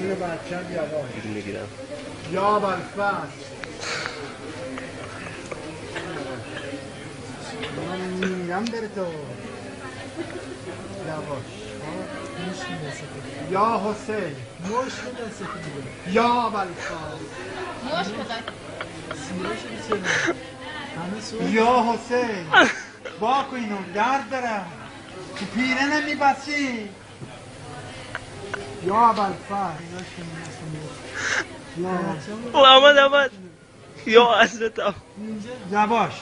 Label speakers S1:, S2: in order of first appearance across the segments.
S1: جون بچم یواش
S2: میگیرم.
S1: یا بالفصل من میرم بره تو یواش یا حسین
S3: موش بده سفید
S1: یا بالفصل
S4: موش بده
S3: سیرش بسیار همه سوال
S1: یا حسین باکو اینو درد دارم تو پیره نمیبسی یا بالفصل یا
S2: آمد یا حضرت
S1: یواش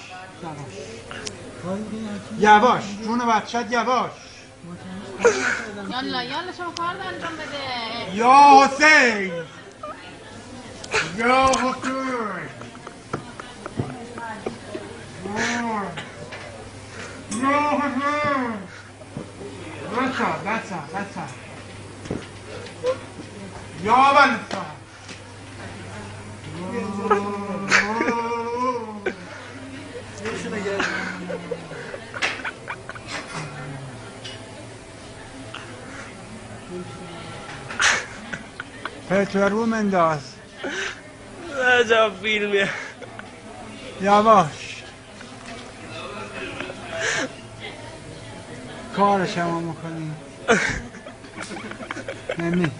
S1: یواش جون بچت یواش
S4: یالا یالا شما کار انجام بده
S1: یا حسین یا حسین یا حسین بسا یا بلسا پترو منداز
S2: عجب فیلمیه.
S1: یواش کارش هم میکنی نمی